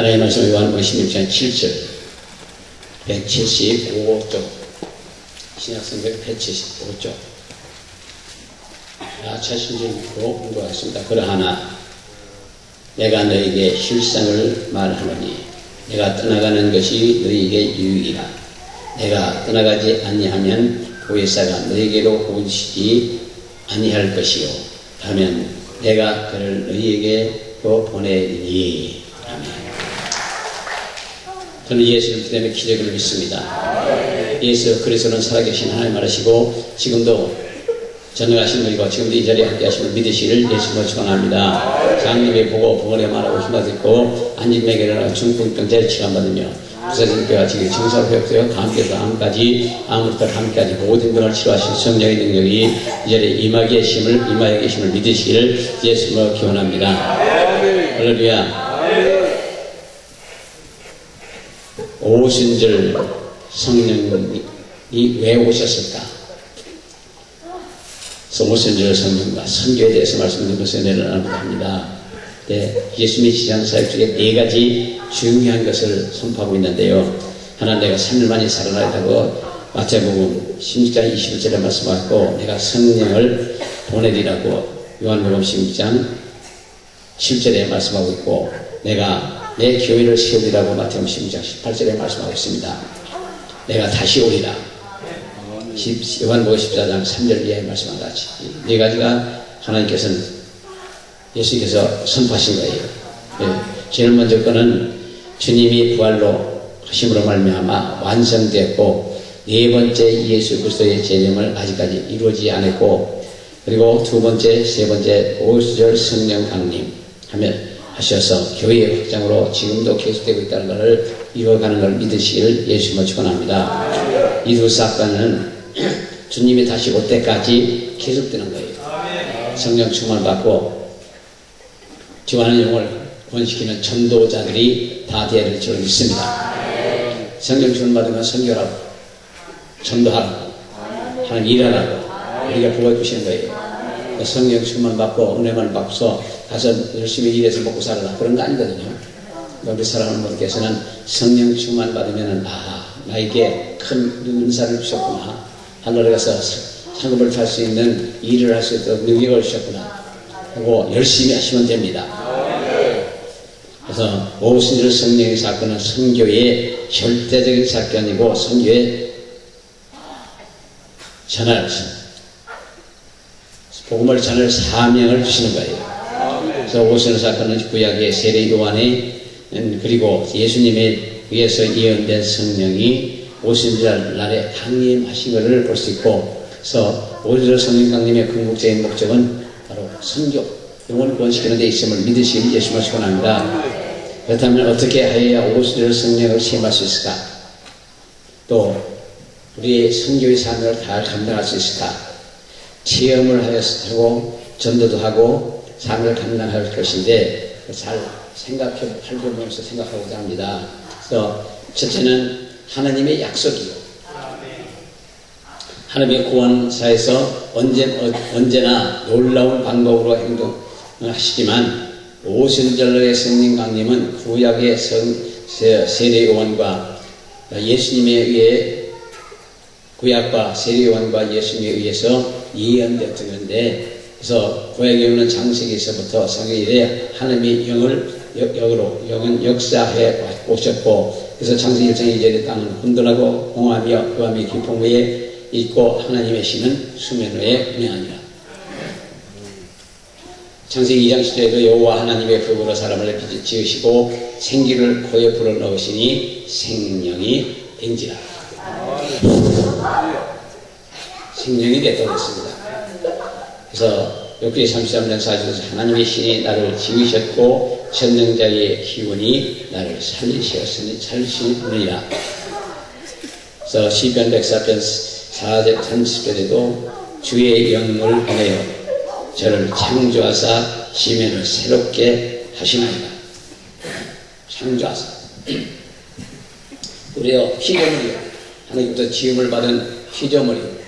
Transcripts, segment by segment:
하나님의 말씀 요한복음 16장 7절 175쪽 신약성경 175쪽 자신적으로 공부하겠습니다. 그러하나 내가 너에게 실상을 말하노니 내가 떠나가는 것이 너에게 유익이라. 내가 떠나가지 아니하면 보혜사가 너에게로 오시지 아니할 것이요 다면 내가 그를 너희에게로 보내리니. 아멘. 저는 예수를 때문에 기적을 믿습니다. 예수 그리스도는 살아계신 하나님 말하시고 지금도 전능하신 분이고 지금도 이 자리에 함께 하시는 믿으시를 예수로 축원합니다. 장님이 보고 부모에 말하고 힘나 듣고 안진맥에 일어나 중풍병 제일 치료받으며 부서진 뼈가 지금 증서로 회복되어 감기에서 암까지 암부터 감까지 모든 병을 치료하신 성령의 능력이 이 자리에 임하게 계심을 믿으시기를 예수로 기원합니다. 할렐루야. 오순절 성령이 왜 오셨을까? 오순절 성령과 선교에 대해서 말씀드리면서 은혜를 나누고자 합니다. 예수님의 지상사역 중에 4가지 중요한 것을 선포하고 있는데요. 하나, 내가 3일 만에 살아나겠다고 마태복음 16장 21절에 말씀하고 내가 성령을 보내리라고 요한복음 16장 7절에 말씀하고 있고 내가 내 교회를 세우리라고 마태복음 16장 18절에 말씀하고 있습니다. 내가 다시 오리라. 요한복음 14장 3절 이하에 말씀한 같이 4가지가 하나님께서는 예수님께서 선포하신 거예요. 제일 먼저 거는 주님이 부활로 하심으로 말미암아 완성되었고 4번째 예수 그리스도의 재림을 아직까지 이루어지지 않았고 그리고 2번째, 3번째 오순절 성령 강림 하셔서 교회의 확장으로 지금도 계속되고 있다는 것을 이루어가는 걸 믿으시기를 예수님을 축원합니다. 이 두 사건은 주님이 다시 올 때까지 계속되는 거예요. 성령 충만을 받고 지원하는 영을 구원시키는 전도자들이 다 되어야 될 줄 믿습니다. 성령 충만 받으면 선교라고 전도하라고 하는 일하라고 우리가 부어 주시는 거예요. 성령 충만 받고 은혜만 받고서 가서 열심히 일해서 먹고 살아라 그런 거 아니거든요. 우리 사랑하는 분께서는 성령 충만 받으면 나에게 큰 은사를 주셨구나. 하늘에 가서 상급을 탈 수 있는 일을 할 수 있도록 능력을 주셨구나 하고 열심히 하시면 됩니다. 그래서 오순절 성령의 사건은 선교의 절대적인 사건이고 선교의 복음을 전할 사명을 주시는 거예요. 그래서 오순절 사건은 구약의 세례 요한의 그리고 예수님에 의해서 예언된 성령이 오순절 날에 강림하신 것을 볼 수 있고 그래서 오순절 성령 강림의 궁극적인 목적은 바로 선교, 영혼을 구원시키는 데 있음을 믿으시길 예수님을 축원합니다. 그렇다면 어떻게 하여야 오순절 성령을 시험할 수 있을까? 또 우리의 선교의 사명을 잘 감당할 수 있을까? 체험을 하고 전도도 하고 사명을 감당할 것인데 잘 살펴보면서 생각하고자 합니다. 그래서 첫째는 하나님의 약속이요. 하나님의 구원사에서 언제나 놀라운 방법으로 행동하시지만 오순절의 성령 강림은 구약의 세례 요한과 예수님에 의해 구약과 세례 요한과 예수님에 의해서 예언되었던 건데 그래서 구약에 있는 창세기에서부터 성경에 하나님의 영은 역사해 오셨고 그래서 창세기 1장 2절에 땅은 혼돈하고 공허하며 그 밤이 깊은 위에 있고 하나님의 신은 수면 위에 운행하니라. 창세기 2장 10절에도 여호와 하나님의 법으로 사람을 지으시고 생기를 코에 불어넣으시니 생명이 된지라. 생명이 됐다고 했습니다. 그래서 욥기 33장 4절에서 하나님의 신이 나를 지으셨고 전능자의 기운이 나를 살리시느니라. 그래서 시편 104편 4절 30절에도 주의 영을 보내어 저를 창조하사 시면을 새롭게 하시나이다. 창조하사 우리요 피조물이요 하나님부터 지음을 받은 피조물이요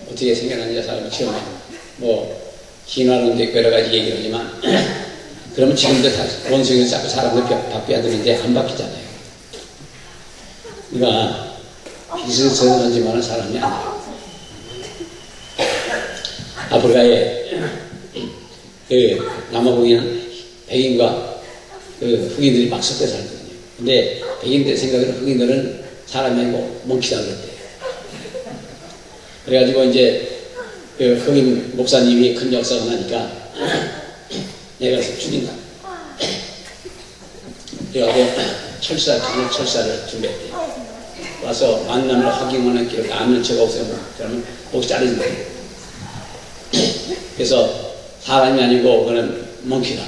어떻게 생겨났냐 사람이 처음에 진화론도 있고 여러 가지 얘기를 하지만 그러면 지금도 원수에서 자꾸 사람들 바뀌어야 되는데 안 바뀌잖아요. 그러니까 빚을 져던지면 사람이 아니에요. 아프리카에 남아공에는 백인과 흑인들이 막 섞여 살거든요. 근데 백인들 생각에는 흑인들은 사람이 아니고 몽키다 그랬대요. 그래가지고 이제 흑인 목사님이 큰 역사가 나니까 내가 가서 죽인다. 그래가지고 철사를 준비했대요. 와서 만남을 확인하는 길 아는 척 없어요. 그러면 목 자른다. 그래서 사람이 아니고 그는 몽키다.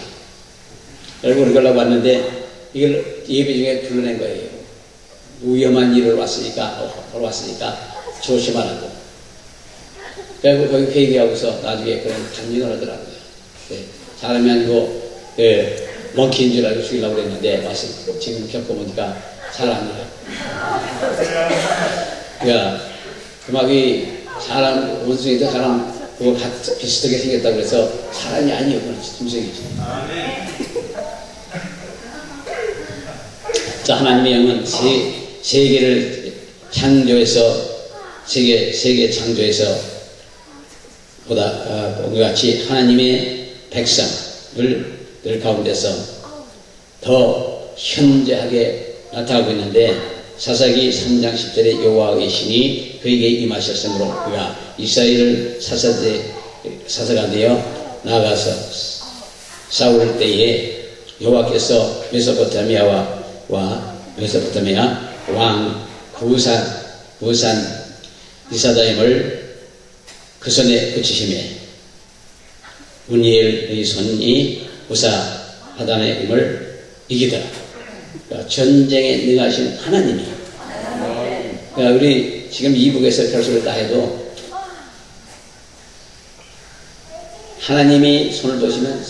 얼굴을 걸라고 왔는데 이걸 예배 중에 불러낸 거예요. 위험한 일을 왔으니까 조심하라고. 그리고 거기 회개하고서 나중에 그런 강령을 하더라고요. 네. 사람이 아니고 몽키인 줄 알고 죽이려고 그랬는데 와서 지금 겪어보니까 사람이야. 그러니까 음악이 사람 원숭이도 사람 그거 비슷하게 생겼다고 해서 사람이 아니에요. 그건 짐승이죠. 자, 하나님의 영은 세계를 창조해서 세계 창조해서 보다 같이 하나님의 백성을 늘 가운데서 더 현저하게 나타나고 있는데 사사기 3장 10절에 여호와의 신이 그에게 임하셨으므로 그가 이스라엘을 사사가 되어 나아가서 싸울 때에 여호와께서 메소포타미아 왕 부산 이사다임을 그 손에 붙이심에 문이엘의 손이 우사 하단의 힘을 이기더라. 그러니까 전쟁에 능하신 하나님이. 그러니까 우리 지금 이북에서 별소리를 다 해도 하나님이 손을 보시면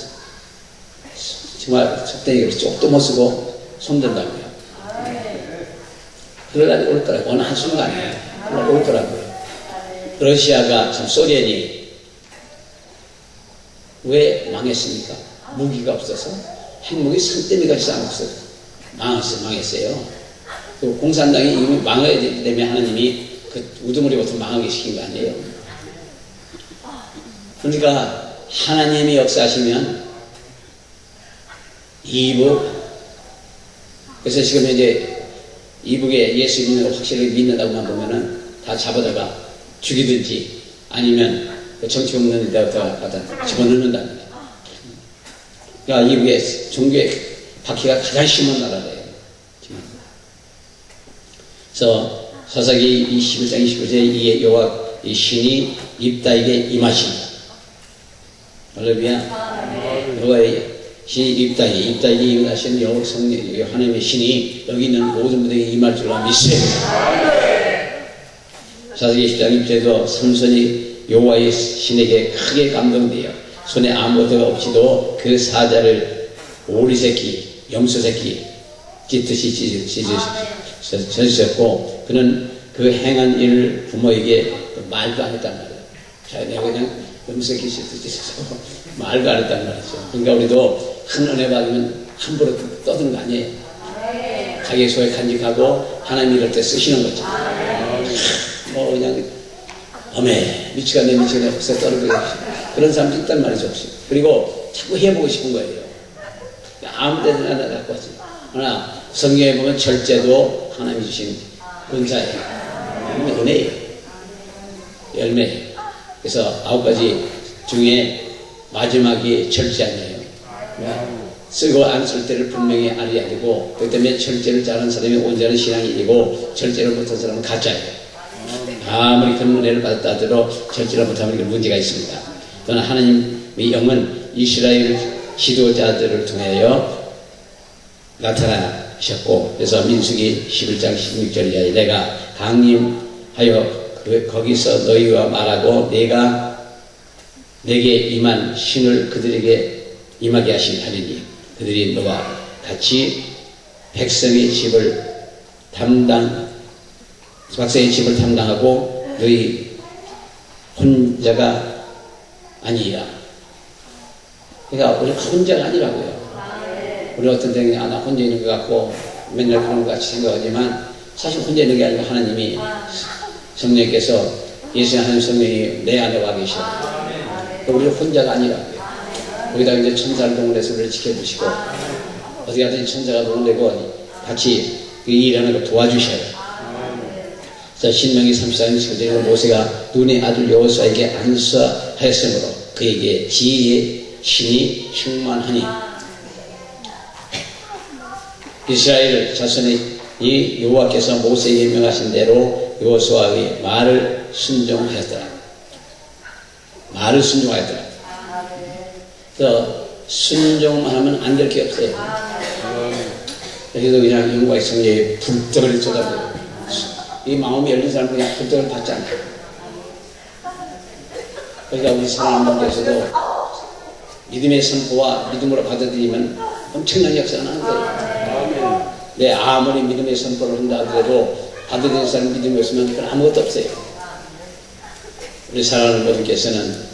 정말 적당히 쪽도 못 쓰고 손든다고요. 그럴 날이 올 거라고. 어느 한순간에 올 거라고요. 러시아가 참 소련이 왜 망했습니까? 무기가 없어서 핵무기 산더미같이 쌓아놨어요. 망했어요. 그 공산당이 이미 망해야 되기 때문에 하나님이 그 우두머리부터 망하게 시킨 거 아니에요. 그러니까 하나님이 역사하시면 이북, 그래서 지금 이제 이북에 예수 믿는 걸 확실히 믿는다고만 보면은 다 잡아다가 죽이든지 아니면 정치 없는 데다가 갖다 집어넣는답니다. 그러니까 이북에 종교의 박해가 가장 심한 나라예요. 그래서 사사기 21장 29절에 이에 여호와 이 신이 입다에게 임하신다. 할렐루야. 여호와의 신이 입다에게 임하시는 여호와 성령 하나님의 신이 여기 있는 모든 분에게 임할 줄로 믿으세요. 사사기 10장 1절에도 삼손이 여호와의 신에게 크게 감동되어 손에 아무것도 없이도 그 사자를 오리새끼, 염소새끼 찢듯이 찢으셨고 그는 그 행한 일을 부모에게 말도 안 했단 말이에요. 자, 내가 그냥 염소새끼 찢어서 말도 안 했단 말이죠. 그러니까 우리도 큰 은혜 받으면 함부로 떠드는 거 아니에요. 자기 소에 간직하고 하나님 이럴 때 쓰시는 거죠. 그냥 미치겠네 벌써 떨어지고 그런 사람도 있단 말이죠. 혹시. 그리고 자꾸 해보고 싶은 거예요. 아무 데나 갖고 왔지. 그러나 성경에 보면 절제도 하나님이 주신 은사예요. 은혜예요. 열매예요. 그래서 9가지 중에 마지막이 절제아니에요. 쓰고 안 쓸 때를 분명히 알아야 되고 그 때문에 절제를 잘하는 사람이 온전한 신앙이 되고 절제를 못한 사람은 가짜예요. 아무리 큰 은혜를 받았다 하더라도 절제를 못하면 문제가 있습니다. 또는 하나님의 영은 이스라엘 지도자들을 통하여 나타나셨고 그래서 민수기 11장 16절에 내가 강림하여 거기서 너희와 말하고 내가 내게 임한 신을 그들에게 임하게 하시니 그들이 너와 같이 백성의 집을 담당하고 너희 혼자가 아니야. 그러니까 우리 혼자가 아니라고요. 우리 어떤 때는 나 혼자 있는 것 같고 맨날 그런 것 같이 생각하지만 사실 혼자 있는 게 아니고 하나님이 성령께서 예수 하나님 성령이 내 안에 와 계셔. 우리 혼자가 아니라 거기다 이제 천사를 동원해서 우리를 지켜주시고 어떻게 하든지 천사가 동원되고 같이 그 일하는 걸 도와주셔요. 자, 신명기 34장 19절에 모세가 눈의 아들 여호수아에게 안수하였으므로 그에게 지혜의 신이 충만하니 이스라엘 자손의 이 여호와께서 모세에게 명하신 대로 여호수아의 말을 순종하였더라. 말을 순종하였더라. 순종만 하면 안 될 게 없어요. 그래도 그냥 영광의 성령이 불떡을 쳐다보고 이 마음이 열린 사람은 그냥 불떡을 받지 않아요. 그러니까 우리 사랑하는 분께서도 믿음의 선포와 믿음으로 받아들이면 엄청난 역사가 나는 거예요. 내 아무리 믿음의 선포를 한다 하더라도 받아들이는 사람 믿음이 없으면 그건 아무것도 없어요. 우리 사랑하는 분께서는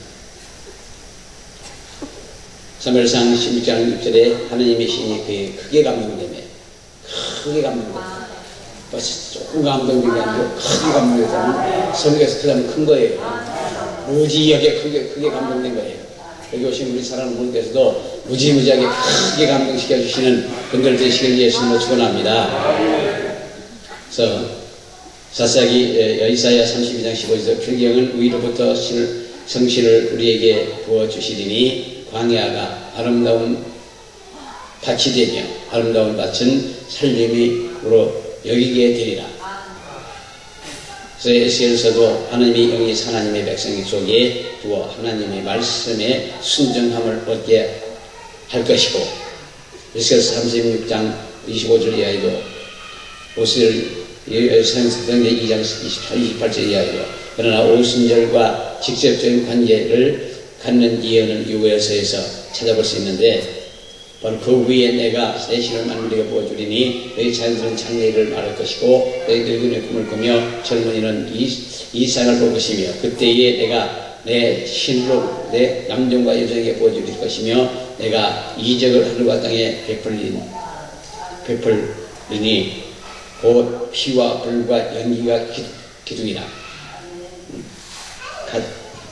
사무엘상 16장 6절에 하나님의 신이 그에 크게 감동되며 크게 감동된다. 조금 감동된 게 아니고 크게 감동됐다면 성경에서 그 다음에 큰 거예요. 무지하게 크게 감동된 거예요. 여기 오신 우리 사랑하는 분께서도 무지무지하게 크게 감동시켜 주시는 분들 되시길 예수님으로 축원합니다. 그래서 사사기 이사야 32장 15절 불경은 위로부터 성신을 우리에게 부어주시리니 광야가 아름다운 밭이 되며 아름다운 밭은 살림으로 여기게 되리라. 그래서 에스겔서도 하나님이 영이 하나님의 백성 속에 두어 하나님의 말씀에 순종함을 얻게 할 것이고 에스겔서 36장 25절 이하에도 성경 2장 28절 이하에도 그러나 오순절과 직접적인 관계를 갖는 예언은 유에서에서 찾아볼 수 있는데 바로 그 위에 내가 새 신을 만들어 보여주리니 너희 자연스러운 장래를 말할 것이고 너희 늙은이의 꿈을 꾸며 젊은이는 이 상을 볼 것이며 그때에 내가 내 신으로 내 남종과 여종에게 보여줄 것이며 내가 이적을 하늘과 땅에 베풀리니 곧 피와 불과 연기가 기둥이라.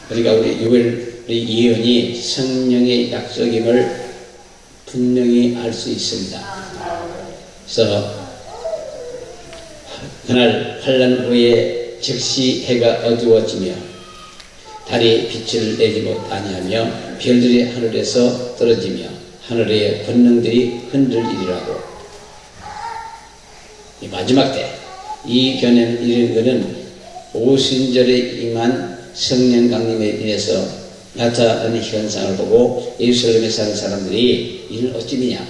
그러니까 우리 요엘 예언이 성령의 약속임을 분명히 알 수 있습니다. 그래서 그날 환란 후에 즉시 해가 어두워지며 달이 빛을 내지 못하냐며 별들이 하늘에서 떨어지며 하늘의 권능들이 흔들리리라고. 이 마지막 때 이 견해는 이런 것은 오순절에 임한 성령 강림에 인해서 나타나는 현상을 보고 예루살렘에 사는 사람들이 이는 어찌미냐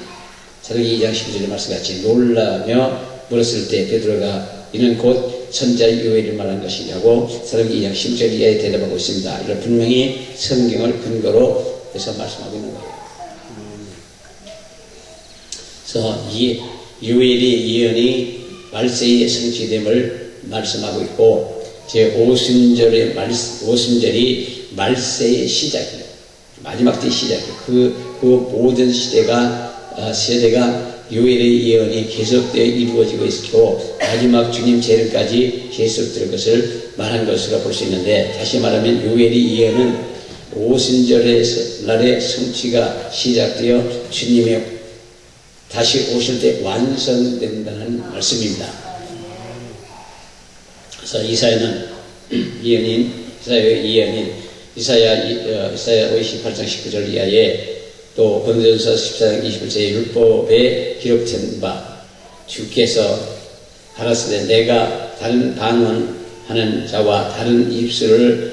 사도기 2장 12절의 말씀같이 놀라며 물었을 때 베드로가 이는 곧 선자 요엘을 말한 것이냐고 사도기 2장 10절 이하에 대답하고 있습니다. 이를 분명히 성경을 근거로 해서 말씀하고 있는 거예요. 그래서 이 요엘의 예언이 말세의 성취됨을 말씀하고 있고 제5순절이 말세의 시작이에요. 마지막 때의 시작이에요. 그 모든 세대가 요엘의 예언이 계속되어 이루어지고 있고 마지막 주님 재림까지 계속될 것을 말한 것으로 볼 수 있는데 다시 말하면 요엘의 예언은 오순절의 날의 성취가 시작되어 주님의 다시 오실 때 완성된다는 말씀입니다. 그래서 이사야의 예언인 이사야 58장 19절 이하에 또 고린도전서 14장 21절의 율법에 기록된 바 주께서 하라스되 내가 다른 방언하는 자와 다른 입술로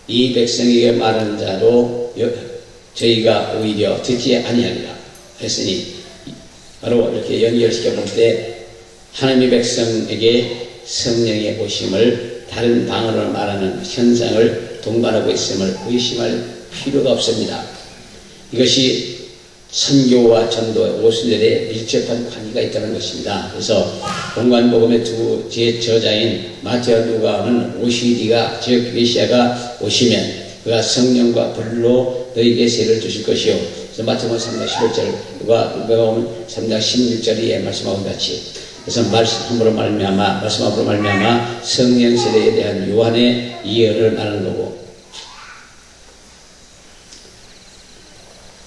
이 백성에게 말하는 자로 저희가 오히려 듣지 아니하리라 했으니 바로 이렇게 연결시켜 볼 때 하나님의 백성에게 성령의 오심을 다른 방언으로 말하는 현상을 동반하고 있음을 의심할 필요가 없습니다. 이것이 선교와 전도의 오순절에 밀접한 관계가 있다는 것입니다. 그래서 공관복음의 두 저자인 마태와 누가는 오시리가 즉 메시아가 오시면 그가 성령과 불로 너희에게 세를 주실 것이요 그래서 마태복음 3장 15절과 보면 3장 16절에 말씀하고 같이 그래서 말씀으로 말미암아 성령 세례에 대한 요한의 예언을 말하는 거고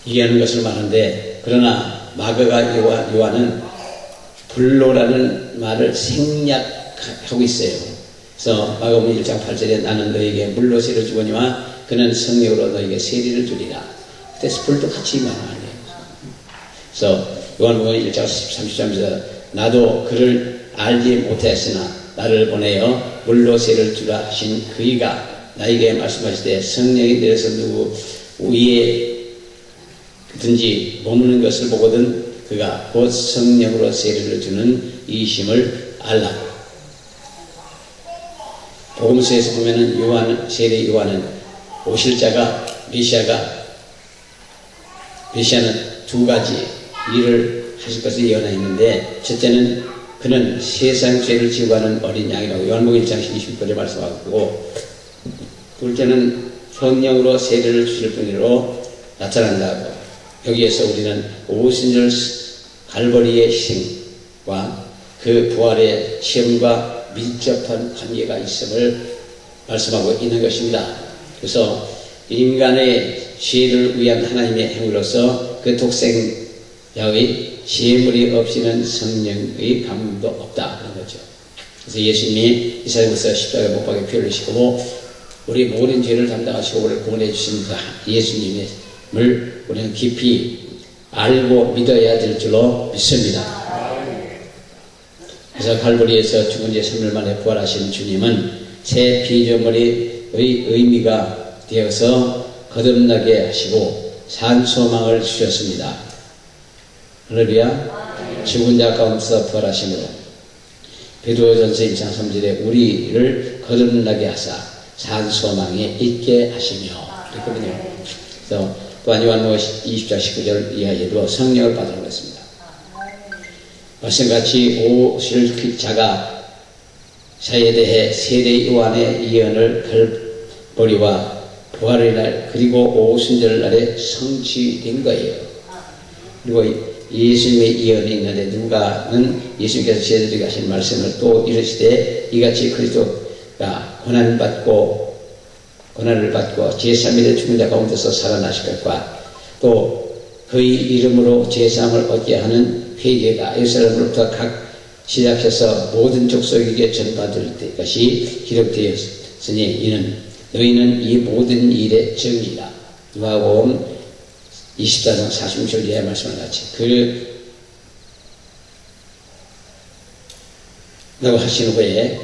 이해하는 것을 말하는데 그러나 마가가 요한은 불로라는 말을 생략하고 있어요. 그래서 마가복음 1장 8절에 나는 너에게 물로 세례를 주거니와 그는 성령으로 너에게 세례를 주리라. 그래서 불도 같이 말하는 거예요. 그래서 요한복음 1장 30절에서 나도 그를 알지 못했으나 나를 보내어 물로 세례를 주라 하신 그이가 나에게 말씀하시되 성령이 내려서 누구 위에 든지 머무는 것을 보거든 그가 곧 성령으로 세례를 주는 이심을 알라. 복음서에서 보면은 세례 요한은 오실 자가 메시아는 두 가지 일을 하실 것을 예언했는데 첫째는 그는 세상 죄를 지고 가는 어린 양이라고 요한복음 1장 20절에 말씀하고 둘째는 성령으로 세례를 주실 분으로 나타난다고 여기에서 우리는 오순절 갈보리의 희생과 그 부활의 시험과 밀접한 관계가 있음을 말씀하고 있는 것입니다. 그래서 인간의 죄를 위한 하나님의 행위로서 그 독생자의 죄물이 없이는 성령의 감동도 없다 그런 거죠. 그래서 예수님이 이사야서 십자가에 못 박혀 피를 흘리시고 우리 모든 죄를 담당하시고 우리를 구원해 주신 그 예수님을 우리는 깊이 알고 믿어야 될 줄로 믿습니다. 그래서 갈보리에서 죽은 지 3일 만에 부활하신 주님은 새 피조물의 의미가 되어서 거듭나게 하시고 산소망을 주셨습니다. 할렐루야. 죽은 자 가운데서 부활하심으로 베드로전서 1장 3절에 우리를 거듭나게 하사 산소망에 있게 하시며 그랬거든요. 그래서 또한 요한복음 20장 19절 이하에도 성령을 받으라고 했습니다. 말씀같이 오실 자가 자에 대해 세례 요한의 예언을 갈보리와 부활의 날 그리고 오순절 날에 성취된 거예요. 그리고 예수님의 예언이 있는데 누가는 예수님께서 제자들에게 하신 말씀을 또 이르시되 이같이 그리스도가 고난을 받고 제3일에 죽은 자 가운데서 살아나실 것과 또 그의 이름으로 제사함을 얻게 하는 회개가 예루살렘으로부터 각 시작해서 모든 족속에게 전파될 것이 기록되었으니 너희는 이 모든 일의 증이라. 누가복음 24장 46절 이하의 말씀을 같이 라고 하신 후에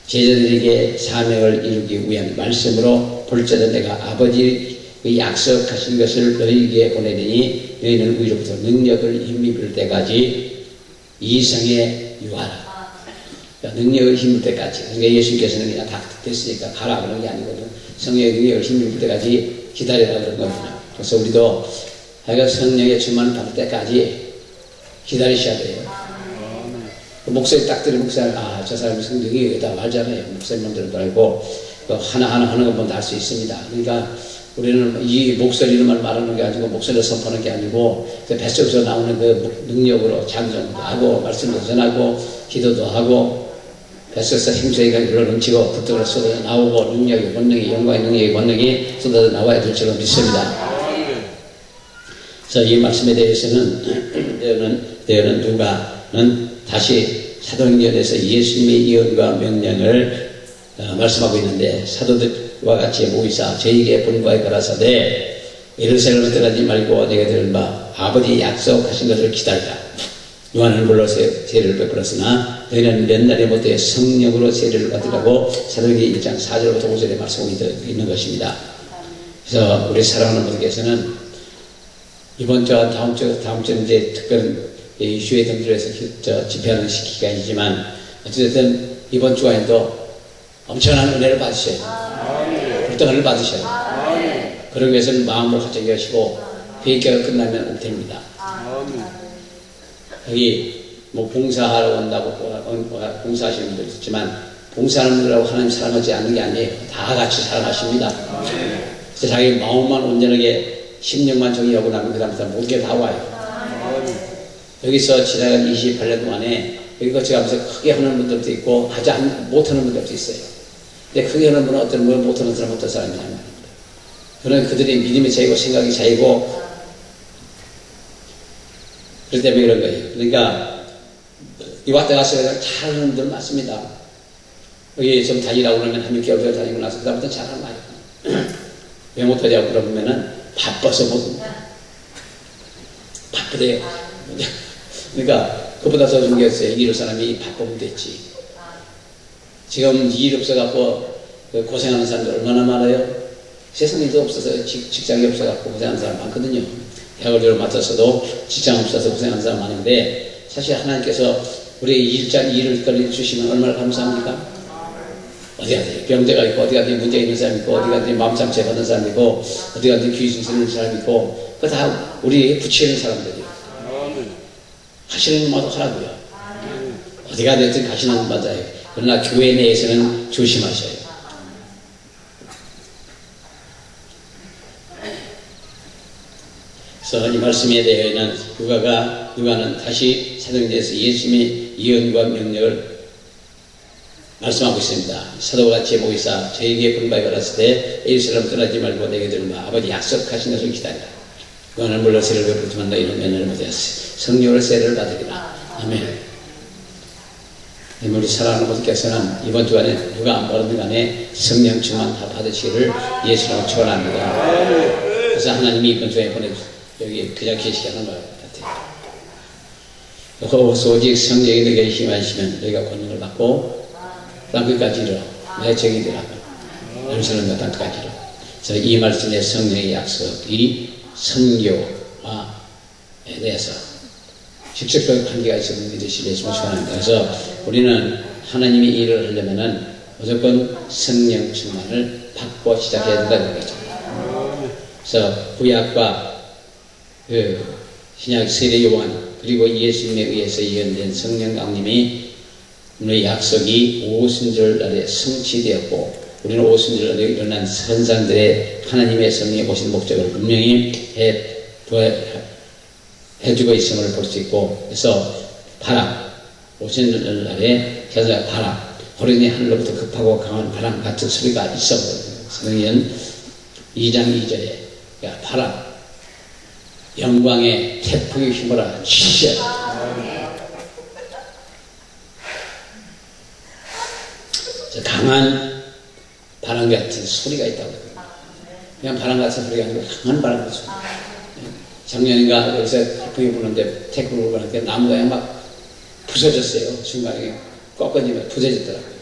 제자들에게 사명을 이루기 위한 말씀으로 볼지어다 내가 아버지의 약속하신 것을 너희에게 보내더니 너희는 위로부터 능력을 힘입을 입을 때까지 이성에 유하라. 그러니까 능력을 힘입을 때까지. 그러니까 예수님께서는 그냥 다 됐으니까 가라 그런 게 아니거든. 성령의 능력을 힘입을 때까지 기다리라 그런 거거든요. 그래서 우리도 하여간 성령의 충만을 받을 때까지 기다리셔야 돼요. 목소리 딱 들으면 저 사람이 성령이 다 말잖아요. 목사님들도 알고 또 하나하나 하는 것만 다 할 수 있습니다. 그러니까 우리는 이 목소리로만 말하는 게 아니고 목소리를 선포하는 게 아니고 그 뱃속에서 나오는 그 능력으로 찬송도 하고 말씀도 전하고 기도도 하고 뱃속에서 힘소리가 일로 넘치고 부탁으로 쏟아져 나오고 능력의 권능이 영광의 능력의 권능이 쏟아져 나와야 될 줄로 믿습니다. 그래서 이 말씀에 대해서는 누가는 다시 사도행전에서 예수님의 예언과 명령을 말씀하고 있는데 사도들과 같이 모이사 저에게 분부하여 가라사대 예루살렘을 떠나지 말고 내가 들은 바 아버지 약속하신 것을 기다리라. 요한은 물로 세례를 베풀었으나 너희는 몇 날에 못해 성령으로 세례를 받으라고 사도행전 1장 4절부터 5절에 말씀하고 있는 것입니다. 그래서 우리 사랑하는 분께서는 이번 주와 다음 주는 이제 특별한 이슈에 등들어서 집회하는 기간이지만 어쨌든 이번 주간에도 엄청난 은혜를 받으셔요. 불덩이를 받으셔요. 그러기 위해서는 마음을 활짝 여시고 회개가 끝나면 됩니다. 여기 뭐 봉사하러 온다고 봉사하시는 분들 있지만 봉사하는 분들하고 하나님 사랑하지 않는 게 아니에요. 다 같이 사랑하십니다. 그래서 자기 마음만 온전하게 16만 종이하고 나면 그 다음부터 모든 게 다 와요. 여기서 지나간 28년 동안에 여기 거쳐가면서 크게 하는 분들도 있고 못하는 분들도 있어요. 근데 크게 하는 분은 어떤 분, 못하는 사람은 어떤 사람이냐면 그런 그들이 믿음이 차이고 생각이 차이고 그렇기 때문에 그런 거예요. 그러니까 이 왔다 갔다 그냥 잘하는 분들 많습니다. 여기 좀 다니라고 그러면 한 6개월 다니고 나서 그 다음부터 잘하는 거예요. 왜 못하냐고 그러면은 바빠서 못 바쁘대요. 그러니까 그보다 더 중요한 게 이럴 사람이 바쁘면 됐지. 지금 일 없어갖고 고생하는 사람들 얼마나 많아요? 세상에 일도 없어서 직장이 없어갖고 고생하는 사람 많거든요. 해월대로 맡았어도 직장 없어서 고생하는 사람 많은데 사실 하나님께서 우리 일을 주시면 얼마나 감사합니까? 어디 가든지 병대가 있고 어디 가든지 문제 있는 사람 있고 어디 가든지 마음 상처 받는 사람 있고 어디 가든지 귀신 있는 사람 있고 그거 다 우리에게 붙이는 사람들이에요. 하시는 것마다 하라고요. 어디 가든지 가시는 것 맞아요. 그러나 교회 내에서는 조심하셔요. 그래서 이 말씀에 대해서는 누가는 다시 사도행전에서 예수님의 예언과 명령을 말씀하고 있습니다. 사도가 제목이사 저에게 분바에 받았을 때 예루살렘 떠나지 말고 내게 들마 아버지 약속하신 것을 기다리라. 그거는 물론 세를 베풀지만 너희는 면허를 못하였으니 성령을 세례를 받으리라. 아멘. 우리 사랑하는 분께서는 이번 주간에 누가 안 받는 간에 성령 충만 다 받으시기를 예수님으로 축원합니다. 그래서 하나님이 이번 주에 여기 그냥 계시게 하는 것 같아요. 오직 성령이 너에게 힘하시면 너희가 권능을 받고 땅끝까지 이르라. 내 정이 되라. 예루살렘과 땅끝까지 이르라. 그래서 이 말씀의 성령의 약속이 선교에 대해서 직접적인 관계가 있음을 믿으시기 위해서 축원합니다. 그래서 우리는 하나님이 일을 하려면은 무조건 성령 충만을 받고 시작해야 된다는 거죠. 그래서 구약과 신약 세례 요한 그리고 예수님에 의해서 예언된 성령 강림이 우리의 약속이 오순절 날에 성취되었고 우리는 오순절 날에 일어난 선상들의 하나님의 성령이 오신 목적을 분명히 해주고 있음을 볼 수 있고 그래서 바람 오순절 날에 바람 호련히 하늘로부터 급하고 강한 바람 같은 소리가 있었거든요. 성경 2장 2절에 바람 영광의 태풍의 힘으로 치셔 강한 바람 같은 소리가 있다고 해요. 그냥 바람 같은 소리가 아니고 강한 바람 같은 소리. 작년인가 여기서 태풍이 부는데 태풍이 부는데 나무가 막 부서졌어요. 중간에 꺾어지면 부서졌더라고요.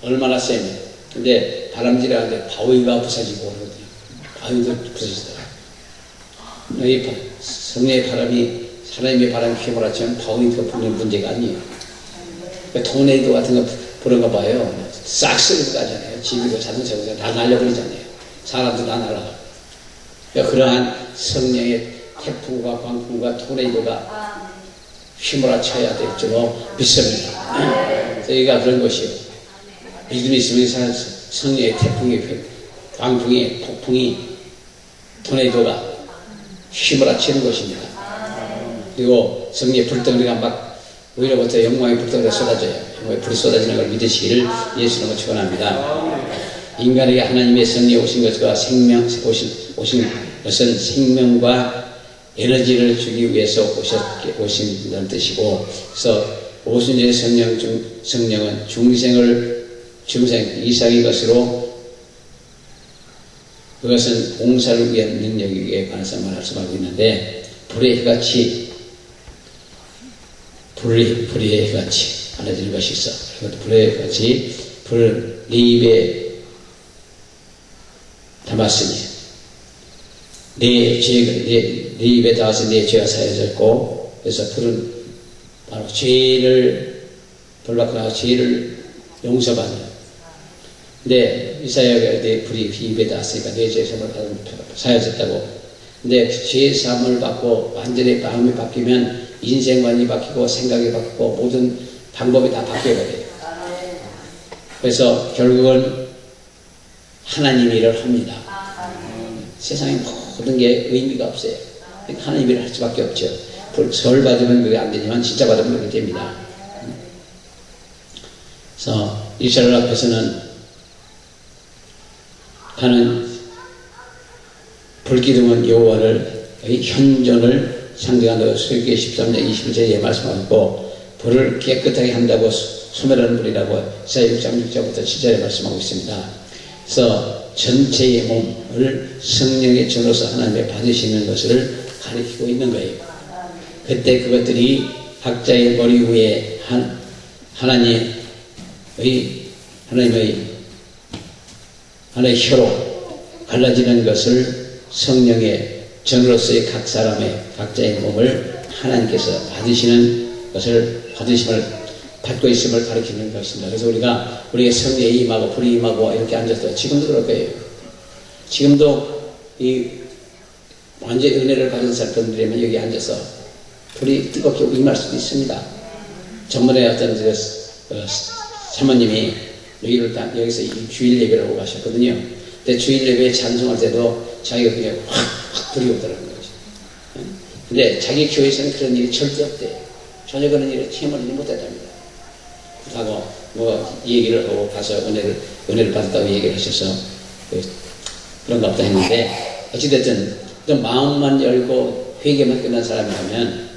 얼마나 세면. 근데 바람질이 하는데 바위가 부서지고 그러거든요. 바위도 부서지더라고요. 이 성령의 바람이 하나님의 바람이 휘몰아치면 바위가 부는 문제가 아니에요. 토네이도 같은 거 부른가 봐요. 싹 쓸고 가잖아요. 집이고 자동차고 다 날려버리잖아요. 사람도 다 날아가고. 그러한 성령의 태풍과 광풍과 토네이도가 휘몰아쳐야 될 줄로 믿습니다. 저희가 그런 것이요. 믿음이 있으면 성령의 태풍이, 광풍이, 폭풍이, 토네이도가 휘몰아치는 것입니다. 그리고 성령의 불덩이가 막 위로부터 영광의 불덩이가 쏟아져요. 영광의 불이 쏟아지는 걸 믿으시기를 예수님으로 축원합니다. 인간에게 하나님의 성령이 오신 것과 오신 것은 생명과 에너지를 주기 위해서 오신다는 뜻이고, 그래서 오순절의 성령은 중생 이상의 것으로 그것은 봉사를 위한 능력에 관해서 말씀하고 있는데, 불의 해같이 알려지는 것이 있어. 불의 해같이 불을 네 입에 담았으니 네 입에 닿아서 네 죄가 사해졌고, 그래서 불은 바로 불 받고 나서 죄를 용서받는. 근데 이사야가 내 불이 입에 닿았으니까 내 죄 사해졌다고. 근데 죄 사함을 받고 완전히 마음이 바뀌면 인생관이 바뀌고 생각이 바뀌고 모든 방법이 다 바뀌어버려요. 그래서 결국은 하나님 일을 합니다. 세상에 모든 게 의미가 없어요. 하나님 일을 할 수밖에 없죠. 절 받으면 그게 안 되지만 진짜 받으면 그게 됩니다. 그래서 이스라엘 앞에서는 가는 불기둥은 여호와를 현존을 상징한다고 수계기 13장 21절에 말씀하고 불을 깨끗하게 한다고 소멸하는 불이라고 이사야 6장 6절부터 7절에 말씀하고 있습니다. 그래서 전체의 몸을 성령의 전으로서 하나님의 받으시는 것을 가리키고 있는 거예요. 그때 그것들이 각자의 머리 위에 하나님의 혀로 갈라지는 것을 성령의 전으로서의 각 사람의 각자의 몸을 하나님께서 받으시는 것을 받고 있음을 가리키는 것입니다. 그래서 우리가 성령에 임하고 불이 임하고 이렇게 앉아서 지금도 그럴 거예요. 지금도 이 완전히 은혜를 받은 사람들이면 여기 앉아서 불이 뜨겁게 임할 수도 있습니다. 전번에 어떤 사모님이 여기서 주일 예배를 하고 가셨거든요. 근데 주일 예배에 찬송할 때도 자기가 그냥 확 불이 오더라는 거죠. 근데 자기 교회에서는 그런 일이 절대 없대요. 전혀 그런 일에 체험을 못했답니다. 하고 얘기를 하고 가서 은혜를 받았다고 얘기를 하셔서 그런가 보다 했는데, 어찌됐든 또 마음만 열고 회개만 끝난 사람이라면,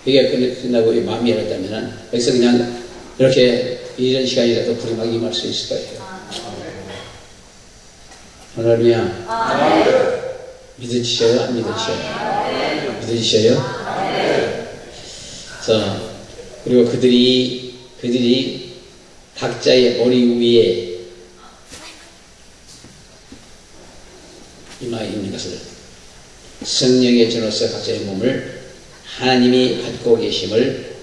회개가 끝나고 마음이 열었다면 여기서 그냥 이렇게 이런 시간이라도 불이 막 임할 수 있을 거예요. 할렐루야. 믿으시어요? 안 믿으시어요? 믿으시어요? 그래서 그리고 그들이 각자의 머리 위에 임하여 있는 것을 성령의 전으로서 각자의 몸을 하나님이 받고 계심을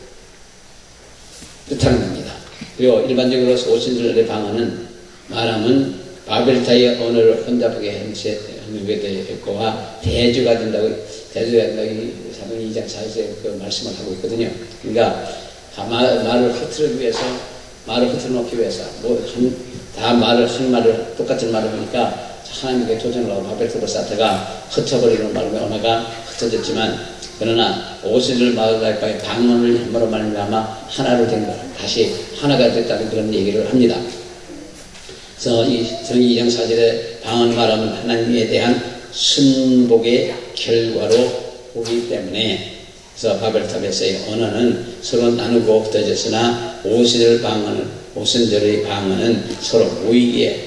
뜻하는 겁니다. 그리고 일반적으로 오순절의 방언은 말하면 바벨타의 언어를 혼잡하게 하는 것과 대조가 된다고 사도행 2장 4절에 그 말씀을 하고 있거든요. 그러니까 말을 흐트러기 위해서, 말을 흐트러놓기 위해서 다 한말을 똑같은 말을 하니까 하나님께 도전을 하고 바벨탑을 쌓다가 흩어버리는 바람에 언어가 흩어졌지만, 그러나 오순절 마을과의 방언을 한마로 말미암아 하나로 된 것, 다시 하나가 됐다는 그런 얘기를 합니다. 그래서 이 사도행 2장 4절에 방언 말하면 하나님에 대한 순복의 결과로 보기 때문에, 그래서 바벨탑에서의 언어는 서로 나누고 흩어졌으나 오순절의 방언은 서로 모이게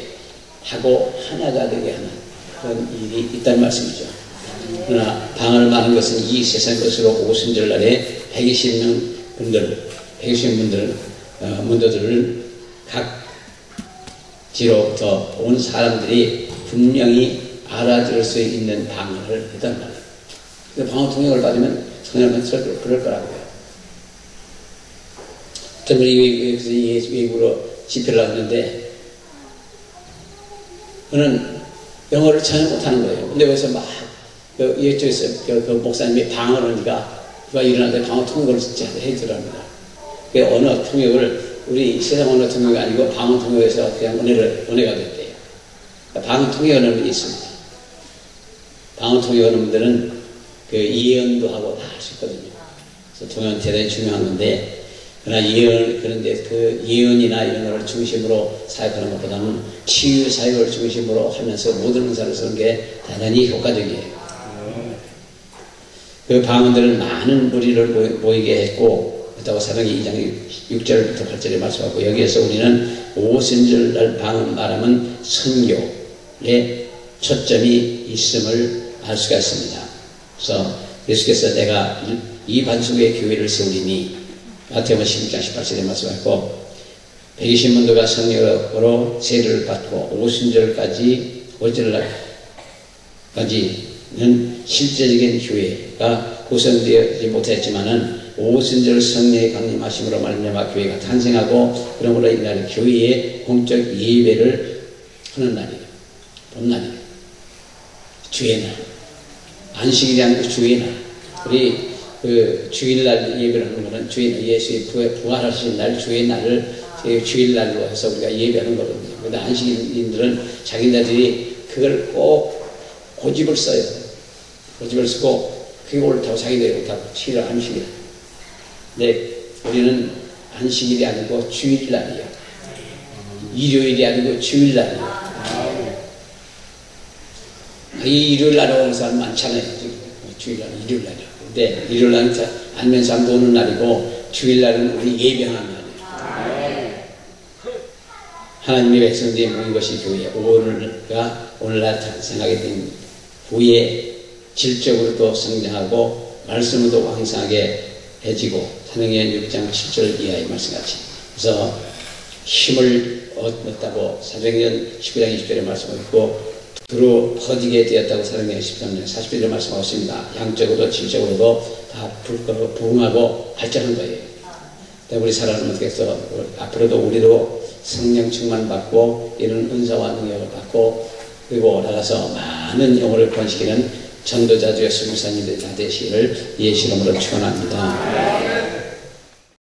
하고 하나가 되게 하는 그런 일이 있다는 말씀이죠. 그러나 방언을 말하는 것은 이 세상 것으로 오순절 날에 120명 문도들을 각 지로부터 온 사람들이 분명히 알아들을 수 있는 방언을 했단 말이에요. 방언 통역을 받으면 성령은 그럴 거라고요. 어떤 분이 외국으로 집회를 하는데, 그는 영어를 전혀 못하는 거예요. 근데 거기서 막 이쪽에서 그 목사님이 방언을 하니까 그가 일어나는데 방언 통역을 진짜 해주랍니다. 그 언어 통역을 우리 세상 언어 통역이 아니고 방언 통역에서 그냥 은혜가 됐대요. 그러니까 방언 통역하는 분이 있습니다. 방언 통역하는 분들은 그 예언도 하고 다 할 수 있거든요. 그래서 통역은 대단히 중요한 건데, 그러나 그런데 그 예언이나 이런 것을 중심으로 사역하는 것보다는 치유 사역을 중심으로 하면서 모든 은사를 쓰는 게 대단히 효과적이에요. 그 방언들은 많은 무리를 모이게 했고, 그렇다고 사도행전 2장 6절부터 8절에 말씀하고, 여기에서 우리는 오순절날 방언 말하면 선교에 초점이 있음을 알 수가 있습니다. 그래서 예수께서 내가 이 반석의 교회를 세우리니, 마태복음 16장 18절에 말씀하고, 120문도가 성령으로 세례를 받고 오순절까지 오순절날까지는 실제적인 교회가 구성되지 못했지만은 오순절 성령의 강림하심으로 말미암아 교회가 탄생하고, 그러므로 이날 교회의 공적 예배를 하는 날이에요. 봄날이에요. 주의 날. 안식일이 아니고 주의 날. 우리 그 주일날 예배를 하는 것은 예수의 부활하신 날 주의 날을 주일날로 해서 우리가 예배하는 거거든요. 그런데 안식일인들은 자기네들이 그걸 꼭 고집을 써요. 고집을 쓰고 그게 옳다고 자기들이 옳다고 싫어 안식일. 근데 우리는 안식일이 아니고 주일날이에요. 일요일이 아니고 주일날이에요. 이 일요일날에 오는 사람 많잖아요. 지금 주일날, 일요일날이요. 근데 일요일날은 알면서 안 보는 날이고 주일날은 우리 예배하는 날이에요. 하나님의 백성들이 모인 것이 교회. 오늘날 탄생하게 된 후에 질적으로도 성장하고 말씀으로도 왕성하게 해지고 사도행전 6장 7절 이하의 말씀같이. 그래서 힘을 얻었다고 사도행전 19장 20절에 말씀하고 두루 퍼지게 되었다고 사도행전 13장 40절에 말씀하고 있습니다. 양적으로도 질적으로도 다 부흥하고 발전한 거예요. 우리 사람은 어떻게 해서 앞으로도 우리도 성령 충만 받고 이런 은사와 능력을 받고 그리고 나가서 많은 영혼을 구원시키는 전도자 주의 수무사님들이 다 되시기를 예수 이름으로 축원합니다.